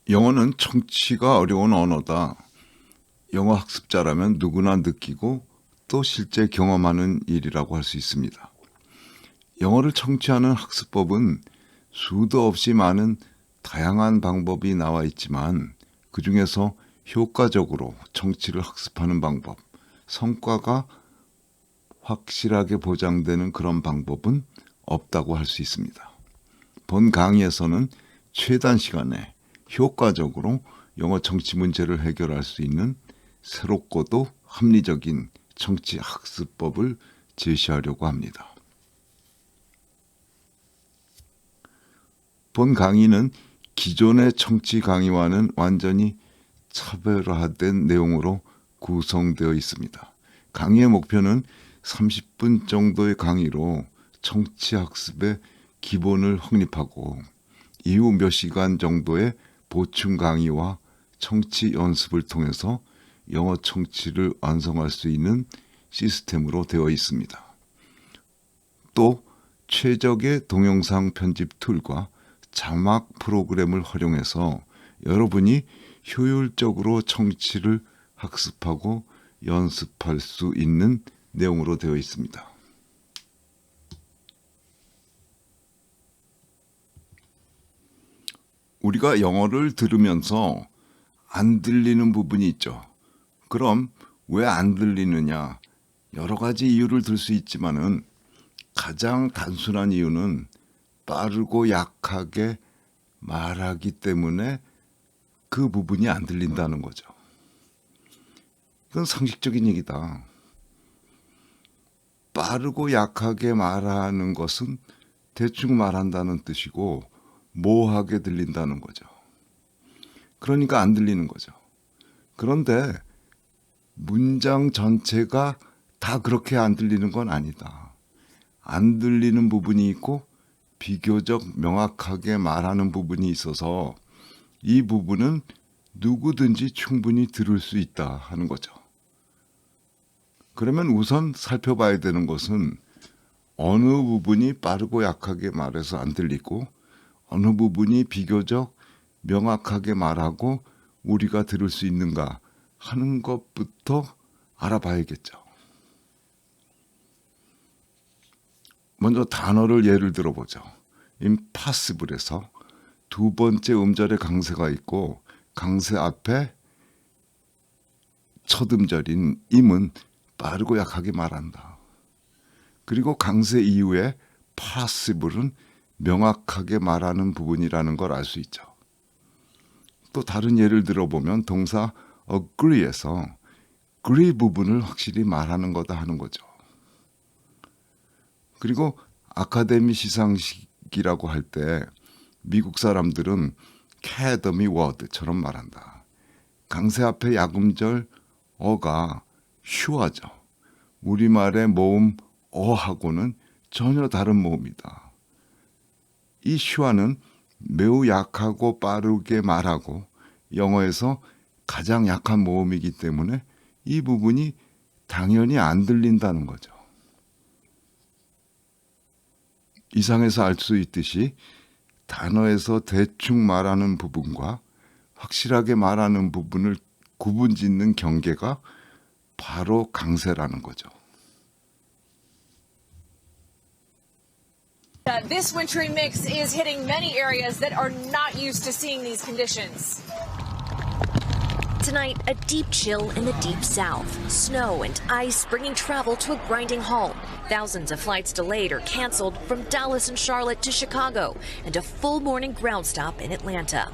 영어는 청취가 어려운 언어다. 영어 학습자라면 누구나 느끼고 또 실제 경험하는 일이라고 할 수 있습니다. 영어를 청취하는 학습법은 수도 없이 많은 다양한 방법이 나와 있지만 그 중에서 효과적으로 청취를 학습하는 방법, 성과가 확실하게 보장되는 그런 방법은 없다고 할 수 있습니다. 본 강의에서는 최단 시간에 효과적으로 영어 청취 문제를 해결할 수 있는 새롭고도 합리적인 청취 학습법을 제시하려고 합니다. 본 강의는 기존의 청취 강의와는 완전히 차별화된 내용으로 구성되어 있습니다. 강의의 목표는 30분 정도의 강의로 청취 학습의 기본을 확립하고 이후 몇 시간 정도의 보충 강의와 청취 연습을 통해서 영어 청취를 완성할 수 있는 시스템으로 되어 있습니다. 또 최적의 동영상 편집 툴과 자막 프로그램을 활용해서 여러분이 효율적으로 청취를 학습하고 연습할 수 있는 내용으로 되어 있습니다. 우리가 영어를 들으면서 안 들리는 부분이 있죠. 그럼 왜 안 들리느냐? 여러 가지 이유를 들 수 있지만은 가장 단순한 이유는 빠르고 약하게 말하기 때문에 그 부분이 안 들린다는 거죠. 이건 상식적인 얘기다. 빠르고 약하게 말하는 것은 대충 말한다는 뜻이고 모호하게 들린다는 거죠. 그러니까 안 들리는 거죠. 그런데 문장 전체가 다 그렇게 안 들리는 건 아니다. 안 들리는 부분이 있고 비교적 명확하게 말하는 부분이 있어서 이 부분은 누구든지 충분히 들을 수 있다 하는 거죠. 그러면 우선 살펴봐야 되는 것은 어느 부분이 빠르고 약하게 말해서 안 들리고 어느 부분이 비교적 명확하게 말하고 우리가 들을 수 있는가 하는 것부터 알아봐야겠죠. 먼저 단어를 예를 들어보죠. impossible에서 두 번째 음절에 강세가 있고 강세 앞에 첫 음절인 im은 빠르고 약하게 말한다. 그리고 강세 이후에 possible은 명확하게 말하는 부분이라는 걸 알 수 있죠. 또 다른 예를 들어보면 동사 agree에서 agree 부분을 확실히 말하는 거다 하는 거죠. 그리고 아카데미 시상식이라고 할 때 미국 사람들은 academy word처럼 말한다. 강세 앞에 약음절 어가 슈어죠. 우리말의 모음 어하고는 전혀 다른 모음이다. 이 슈어는 매우 약하고 빠르게 말하고 영어에서 가장 약한 모음이기 때문에 이 부분이 당연히 안 들린다는 거죠. 이상에서 알 수 있듯이 단어에서 대충 말하는 부분과 확실하게 말하는 부분을 구분짓는 경계가 바로 강세라는 거죠. This wintry mix is hitting many areas that are not used to seeing these conditions. Tonight, a deep chill in the deep south. Snow and ice bringing travel to a grinding halt. Thousands of flights delayed or canceled from Dallas and Charlotte to Chicago, and a full morning ground stop in Atlanta.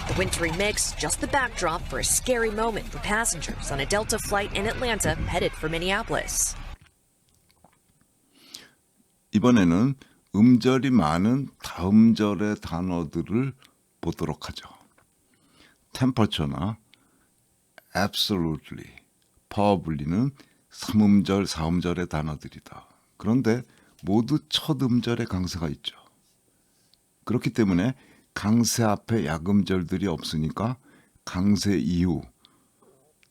The wintry mix just the backdrop for a scary moment for passengers on a Delta flight in Atlanta headed for Minneapolis. 이번에는 음절이 많은 다음절의 단어들을 보도록 하죠. temperature나 absolutely, probably는 3음절, 4음절의 단어들이다. 그런데 모두 첫 음절에 강세가 있죠. 그렇기 때문에 강세 앞에 약음절들이 없으니까 강세 이후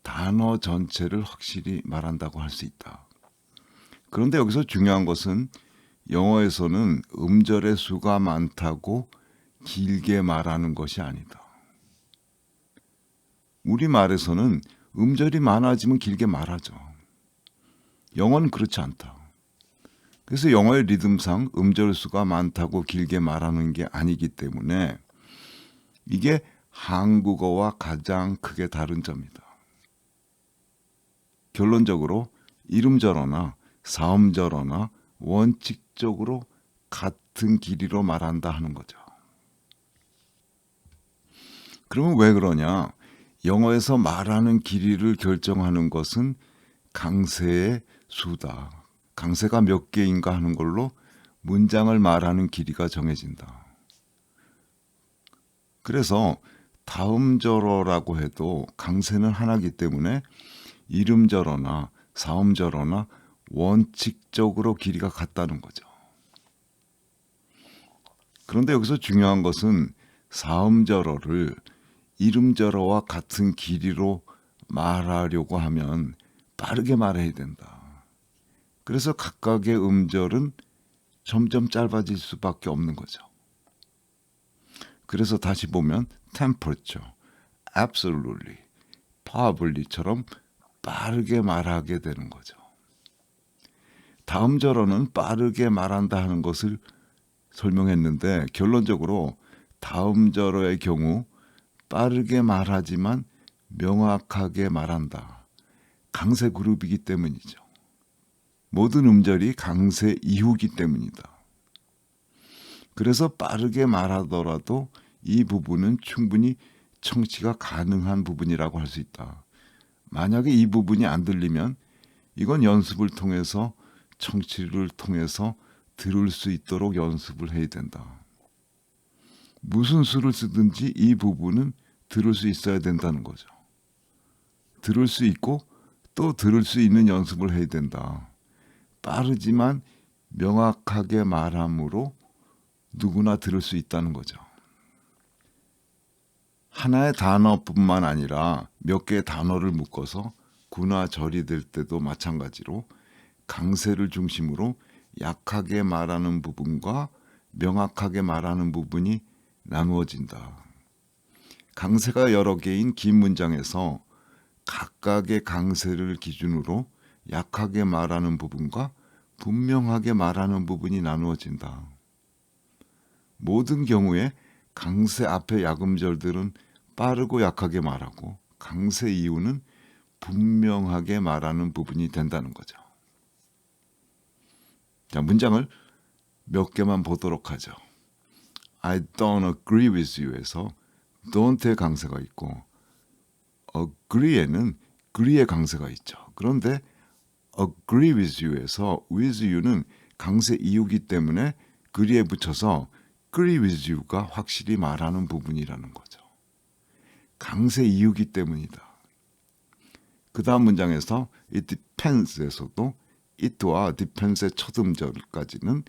단어 전체를 확실히 말한다고 할 수 있다. 그런데 여기서 중요한 것은 영어에서는 음절의 수가 많다고 길게 말하는 것이 아니다. 우리말에서는 음절이 많아지면 길게 말하죠. 영어는 그렇지 않다. 그래서 영어의 리듬상 음절 수가 많다고 길게 말하는 게 아니기 때문에 이게 한국어와 가장 크게 다른 점이다. 결론적으로 이름절어나 사음절어나 원칙적으로 같은 길이로 말한다 하는 거죠. 그러면 왜 그러냐? 영어에서 말하는 길이를 결정하는 것은 강세의 수다. 강세가 몇 개인가 하는 걸로 문장을 말하는 길이가 정해진다. 그래서 다음절어라고 해도 강세는 하나이기 때문에 이름절어나 사음절어나 원칙적으로 길이가 같다는 거죠. 그런데 여기서 중요한 것은 사음절어를 이름절어와 같은 길이로 말하려고 하면 빠르게 말해야 된다. 그래서 각각의 음절은 점점 짧아질 수밖에 없는 거죠. 그래서 다시 보면 temperature, absolutely, probably처럼 빠르게 말하게 되는 거죠. 다음 절어는 빠르게 말한다 하는 것을 설명했는데 결론적으로 다음 절어의 경우 빠르게 말하지만 명확하게 말한다. 강세 그룹이기 때문이죠. 모든 음절이 강세 이후이기 때문이다. 그래서 빠르게 말하더라도 이 부분은 충분히 청취가 가능한 부분이라고 할 수 있다. 만약에 이 부분이 안 들리면 이건 연습을 통해서 청취를 통해서 들을 수 있도록 연습을 해야 된다. 무슨 수를 쓰든지 이 부분은 들을 수 있어야 된다는 거죠. 들을 수 있고 또 들을 수 있는 연습을 해야 된다. 빠르지만 명확하게 말함으로 누구나 들을 수 있다는 거죠. 하나의 단어뿐만 아니라 몇 개의 단어를 묶어서 구나 절이 될 때도 마찬가지로 강세를 중심으로 약하게 말하는 부분과 명확하게 말하는 부분이 나누어진다. 강세가 여러 개인 긴 문장에서 각각의 강세를 기준으로 약하게 말하는 부분과 분명하게 말하는 부분이 나누어진다. 모든 경우에 강세 앞의 약음절들은 빠르고 약하게 말하고 강세 이후는 분명하게 말하는 부분이 된다는 거죠. 자, 문장을 몇 개만 보도록 하죠. I don't agree with you에서 don't의 강세가 있고 agree에는 agree의 강세가 있죠. 그런데 agree with you에서 with you는 강세 이후이기 때문에 agree에 붙여서 agree with you가 확실히 말하는 부분이라는 거죠. 강세 이후이기 때문이다. 그 다음 문장에서 it depends에서도 it와 depends의 첫 음절까지는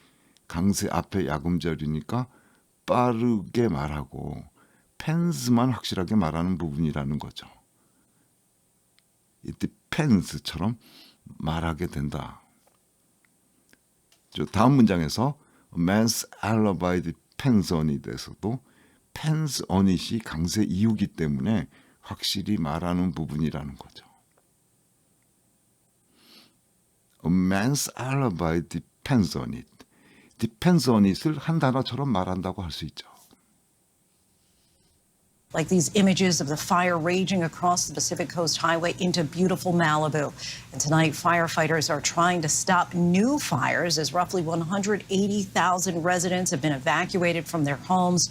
강세 앞에 약음절이니까 빠르게 말하고 pends만 확실하게 말하는 부분이라는 거죠. it depends처럼 말하게 된다. 다음 문장에서 a man's alibi depends on it에서도 depends on it이 강세 이후이기 때문에 확실히 말하는 부분이라는 거죠. A man's alibi depends on it. depends on it을 한 단어처럼 말한다고 할 수 있죠. Like these images of the fire raging across the Pacific Coast Highway into beautiful Malibu. And tonight, firefighters are trying to stop new fires as roughly 180,000 residents have been evacuated from their homes.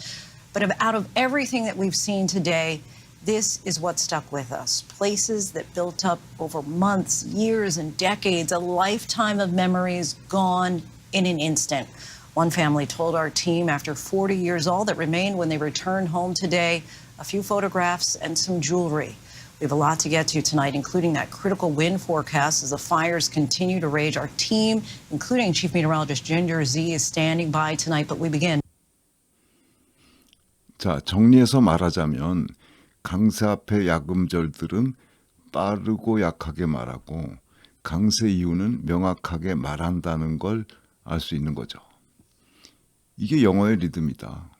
But out of everything that we've seen today, this is what stuck with us. Places that built up over months, years, and decades, a lifetime of memories gone in an instant. One family told our team after 40 years all that remained when they returned home today, a few photographs and some jewelry. We have a lot to get to tonight, including that critical wind forecast as the fires continue to rage. Our team, including Chief Meteorologist Ginger Z, is standing by tonight, but we begin. 자, 정리해서 말하자면 강세 앞의 약음절들은 빠르고 약하게 말하고 강세 이후는 명확하게 말한다는 걸 알 수 있는 거죠. 이게 영어의 리듬이다.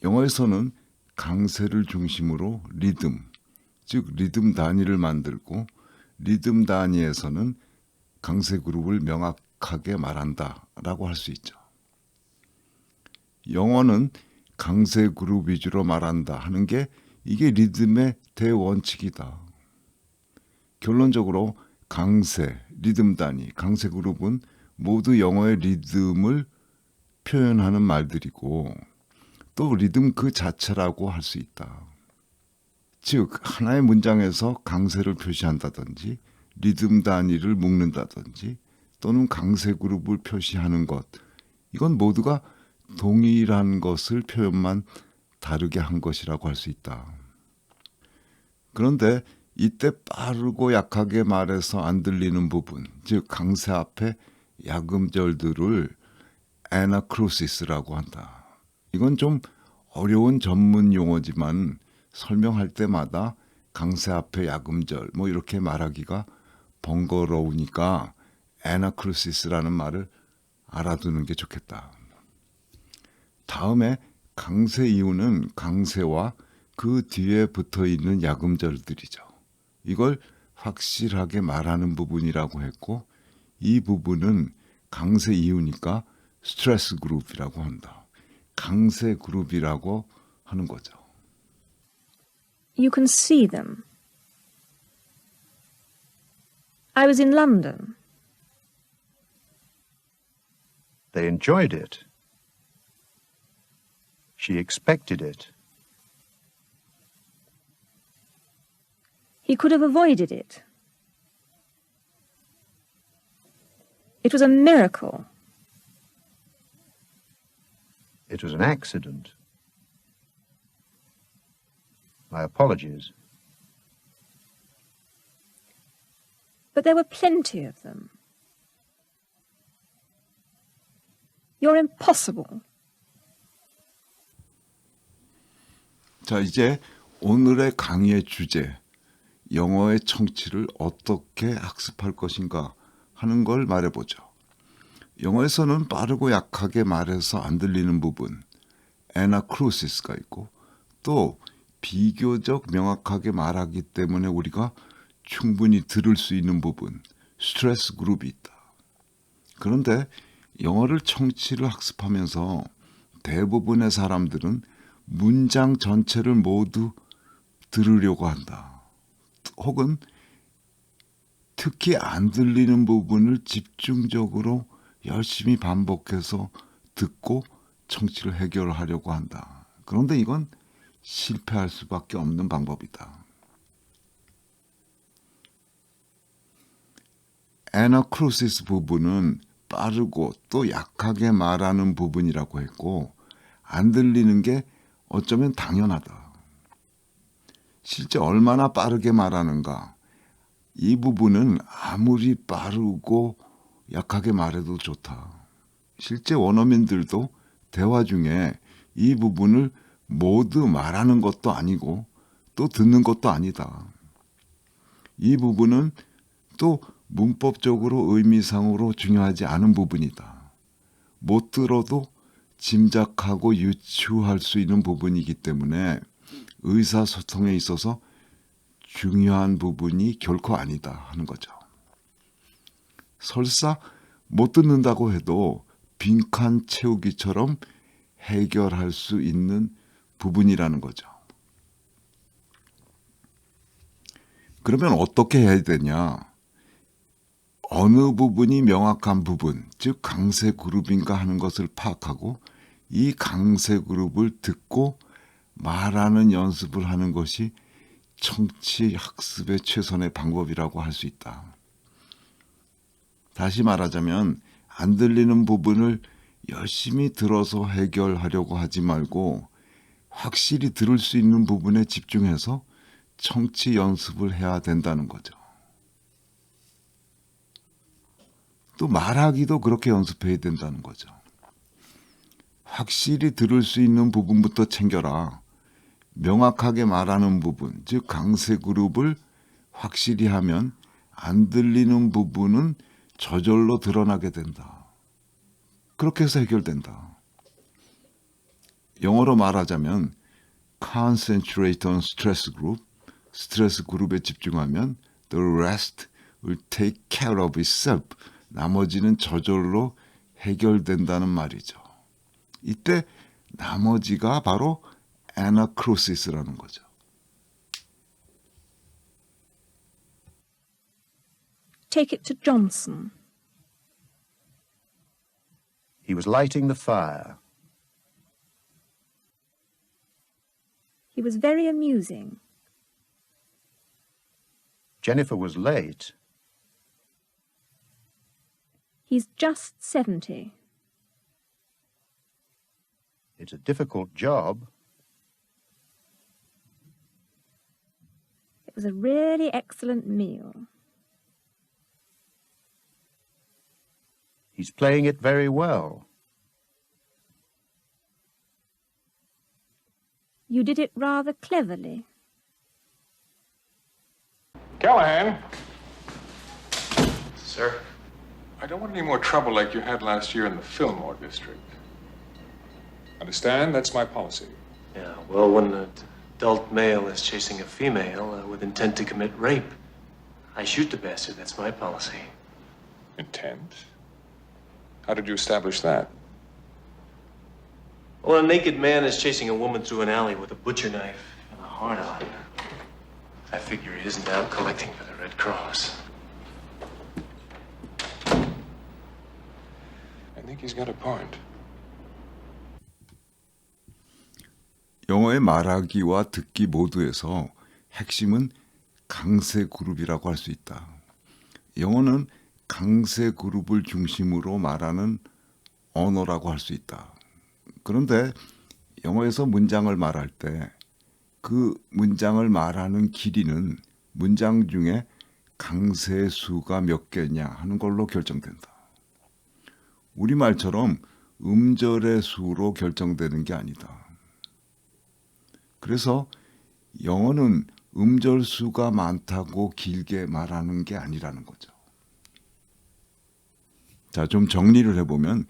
영어에서는 강세를 중심으로 리듬, 즉 리듬 단위를 만들고 리듬 단위에서는 강세 그룹을 명확하게 말한다라고 할 수 있죠. 영어는 강세 그룹 위주로 말한다 하는 게 이게 리듬의 대원칙이다. 결론적으로 강세, 리듬 단위, 강세 그룹은 모두 영어의 리듬을 표현하는 말들이고 또 리듬 그 자체라고 할 수 있다. 즉 하나의 문장에서 강세를 표시한다든지 리듬 단위를 묶는다든지 또는 강세 그룹을 표시하는 것, 이건 모두가 동일한 것을 표현만 다르게 한 것이라고 할 수 있다. 그런데 이때 빠르고 약하게 말해서 안 들리는 부분, 즉 강세 앞에 야금절들을 애나크로시스라고 한다. 이건 좀 어려운 전문 용어지만 설명할 때마다 강세 앞에 야금절 뭐 이렇게 말하기가 번거로우니까 애나크로시스라는 말을 알아두는 게 좋겠다. 다음에 강세 이유는 강세와 그 뒤에 붙어있는 야금절들이죠. 이걸 확실하게 말하는 부분이라고 했고 이 부분은 강세 이유니까 스트레스 그룹이라고 한다. 강세 그룹이라고 하는 거죠. You can see them. I was in London. They enjoyed it. She expected it. He could have avoided it. It was a miracle. It was an accident. My apologies. But there were plenty of them. You're impossible. 자, 이제 오늘의 강의의 주제, 영어의 청취를 어떻게 학습할 것인가 하는 걸 말해보죠. 영어에서는 빠르고 약하게 말해서 안 들리는 부분, 애나크로시스가 있고 또 비교적 명확하게 말하기 때문에 우리가 충분히 들을 수 있는 부분, 스트레스 그룹이 있다. 그런데 영어를 청취를 학습하면서 대부분의 사람들은 문장 전체를 모두 들으려고 한다. 혹은 특히 안 들리는 부분을 집중적으로 열심히 반복해서 듣고 청취를 해결하려고 한다. 그런데 이건 실패할 수밖에 없는 방법이다. 애나크로시스 부분은 빠르고 또 약하게 말하는 부분이라고 했고 안 들리는 게 어쩌면 당연하다. 실제 얼마나 빠르게 말하는가, 이 부분은 아무리 빠르고 약하게 말해도 좋다. 실제 원어민들도 대화 중에 이 부분을 모두 말하는 것도 아니고 또 듣는 것도 아니다. 이 부분은 또 문법적으로 의미상으로 중요하지 않은 부분이다. 못 들어도 짐작하고 유추할 수 있는 부분이기 때문에 의사소통에 있어서 중요한 부분이 결코 아니다 하는 거죠. 설사 못 듣는다고 해도 빈칸 채우기처럼 해결할 수 있는 부분이라는 거죠. 그러면 어떻게 해야 되냐? 어느 부분이 명확한 부분, 즉 강세 그룹인가 하는 것을 파악하고 이 강세 그룹을 듣고 말하는 연습을 하는 것이 청취 학습의 최선의 방법이라고 할 수 있다. 다시 말하자면 안 들리는 부분을 열심히 들어서 해결하려고 하지 말고 확실히 들을 수 있는 부분에 집중해서 청취 연습을 해야 된다는 거죠. 또 말하기도 그렇게 연습해야 된다는 거죠. 확실히 들을 수 있는 부분부터 챙겨라. 명확하게 말하는 부분, 즉 강세 그룹을 확실히 하면 안 들리는 부분은 저절로 드러나게 된다. 그렇게 해서 해결된다. 영어로 말하자면 concentrate on stress group, 스트레스 그룹에 집중하면 the rest will take care of itself. 나머지는 저절로 해결된다는 말이죠. 이때 나머지가 바로 anacrosis라는 거죠. Take it to Johnson. He was lighting the fire. He was very amusing. Jennifer was late. He's just 70. It's a difficult job. It was a really excellent meal. He's playing it very well. You did it rather cleverly. Callahan, Sir? I don't want any more trouble like you had last year in the Fillmore district. Understand? That's my policy. Yeah, well, when an adult male is chasing a female with intent to commit rape, I shoot the bastard. That's my policy. Intent? How did you establish that? Well, a naked man is chasing a woman through an alley with a butcher knife and a heart on. I figure he isn't out collecting for the Red Cross. I think he's got a point. 영어의 말하기와 듣기 모두에서 핵심은 강세 그룹이라고 할 수 있다. 영어는 강세 그룹을 중심으로 말하는 언어라고 할 수 있다. 그런데 영어에서 문장을 말할 때 그 문장을 말하는 길이는 문장 중에 강세 수가 몇 개냐 하는 걸로 결정된다. 우리말처럼 음절의 수로 결정되는 게 아니다. 그래서 영어는 음절 수가 많다고 길게 말하는 게 아니라는 거죠. 자, 좀 정리를 해보면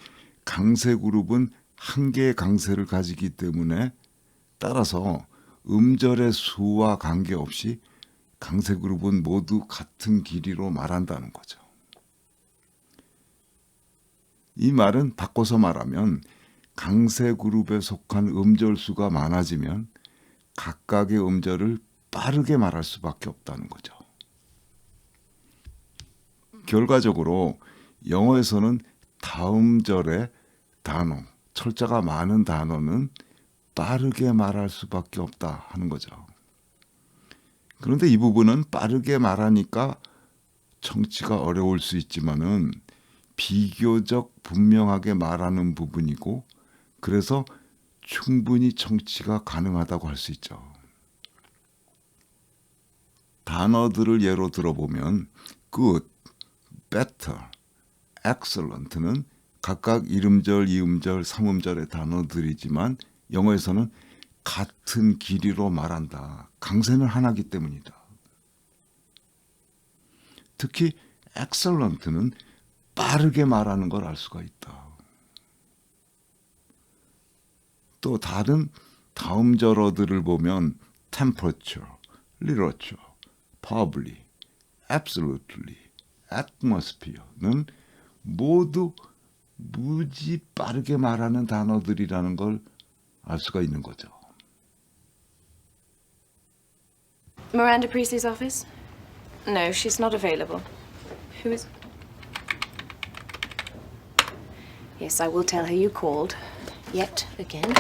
강세 그룹은 한 개의 강세를 가지기 때문에 따라서 음절의 수와 관계없이 강세 그룹은 모두 같은 길이로 말한다는 거죠. 이 말은 바꿔서 말하면 강세 그룹에 속한 음절 수가 많아지면 각각의 음절을 빠르게 말할 수밖에 없다는 거죠. 결과적으로 영어에서는 다음 절의 단어, 철자가 많은 단어는 빠르게 말할 수밖에 없다 하는 거죠. 그런데 이 부분은 빠르게 말하니까 청취가 어려울 수 있지만은 비교적 분명하게 말하는 부분이고 그래서 충분히 청취가 가능하다고 할 수 있죠. 단어들을 예로 들어보면 good, better, excellent는 각각 이음절, 이음절, 삼음절의 단어들이지만 영어에서는 같은 길이로 말한다. 강세는 하나이기 때문이다. 특히 excellent는 빠르게 말하는 걸 알 수가 있다. 또 다른 다음절어들을 보면 temperature, literature, probably, absolutely, atmosphere는 모두 무지 빠르게 말하는 단어들이라는 걸 알 수가 있는 거죠. Miranda Priestley's office? No, she's not available. Who is... Yes, I will tell her you called. Yet again.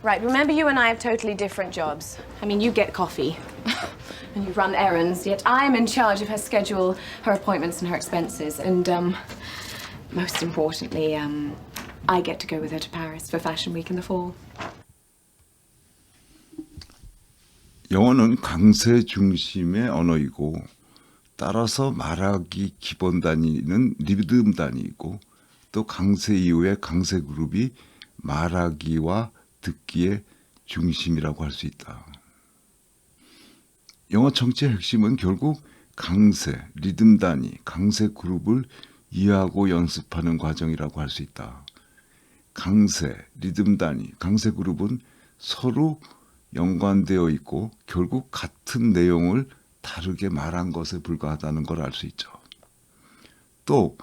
Right, remember you and I have totally different jobs. I mean, you get coffee. And you run errands, yet I'm in charge of her schedule, her appointments and her expenses. And, most importantly, I get to go with her to Paris for Fashion Week in the fall. 영어는 강세 중심의 언어이고 따라서 말하기 기본 단위는 리듬 단위이고 또 강세 이후에 강세 그룹이 말하기와 듣기의 중심이라고 할 수 있다. 영어 청취의 핵심은 결국 강세, 리듬 단위, 강세 그룹을 이해하고 연습하는 과정이라고 할 수 있다. 강세, 리듬 단위, 강세 그룹은 서로 연관되어 있고 결국 같은 내용을 다르게 말한 것에 불과하다는 걸 알 수 있죠. 또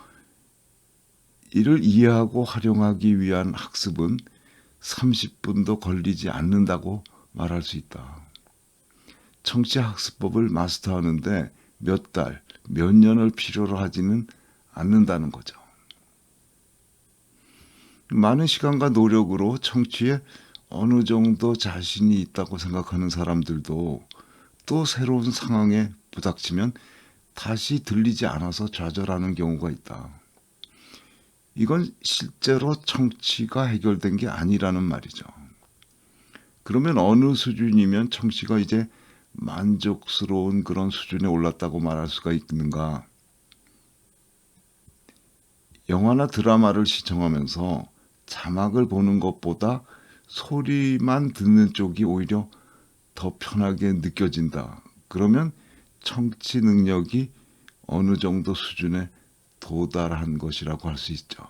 이를 이해하고 활용하기 위한 학습은 30분도 걸리지 않는다고 말할 수 있다. 청취 학습법을 마스터하는데 몇 달, 몇 년을 필요로 하지는 않는다는 거죠. 많은 시간과 노력으로 청취에 어느 정도 자신이 있다고 생각하는 사람들도 또 새로운 상황에 부닥치면 다시 들리지 않아서 좌절하는 경우가 있다. 이건 실제로 청취가 해결된 게 아니라는 말이죠. 그러면 어느 수준이면 청취가 이제 만족스러운 그런 수준에 올랐다고 말할 수가 있는가? 영화나 드라마를 시청하면서 자막을 보는 것보다 소리만 듣는 쪽이 오히려 더 편하게 느껴진다. 그러면 청취 능력이 어느 정도 수준에 도달한 것이라고 할 수 있죠.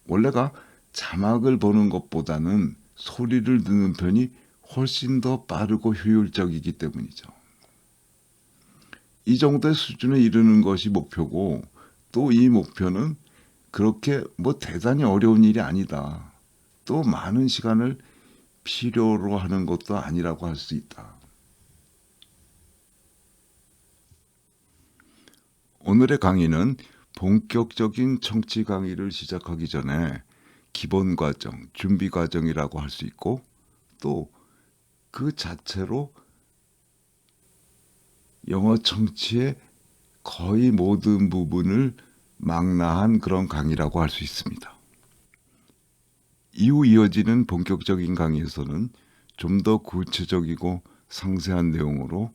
원래가 자막을 보는 것보다는 소리를 듣는 편이 훨씬 더 빠르고 효율적이기 때문이죠. 이 정도의 수준에 이르는 것이 목표고 또 이 목표는 그렇게 대단히 어려운 일이 아니다. 또 많은 시간을 필요로 하는 것도 아니라고 할 수 있다. 오늘의 강의는 본격적인 청취 강의를 시작하기 전에 기본 과정, 준비 과정이라고 할 수 있고 또 그 자체로 영어 청취의 거의 모든 부분을 망라한 그런 강의라고 할 수 있습니다. 이후 이어지는 본격적인 강의에서는 좀 더 구체적이고 상세한 내용으로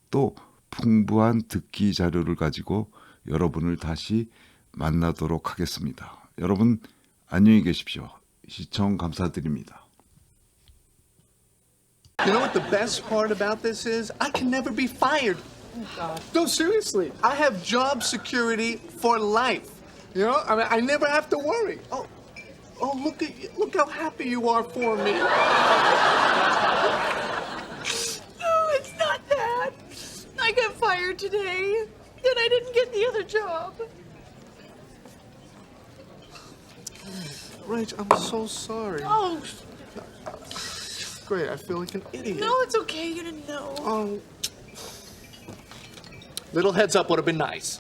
또 풍부한 듣기 자료를 가지고 여러분을 다시 만나도록 하겠습니다. 여러분 안녕히 계십시오. 시청 감사드립니다. You know what the best part about this is? I can never be fired. No, seriously. I have job security for life. You know, I mean, I never have to worry. Oh, look at you. Look how happy you are for me. No, it's not that. I got fired today, and I didn't get the other job. Rach, I'm so sorry. Oh, Great, I feel like an idiot. no, it's okay. You didn't know. Oh. Little heads up would have been nice.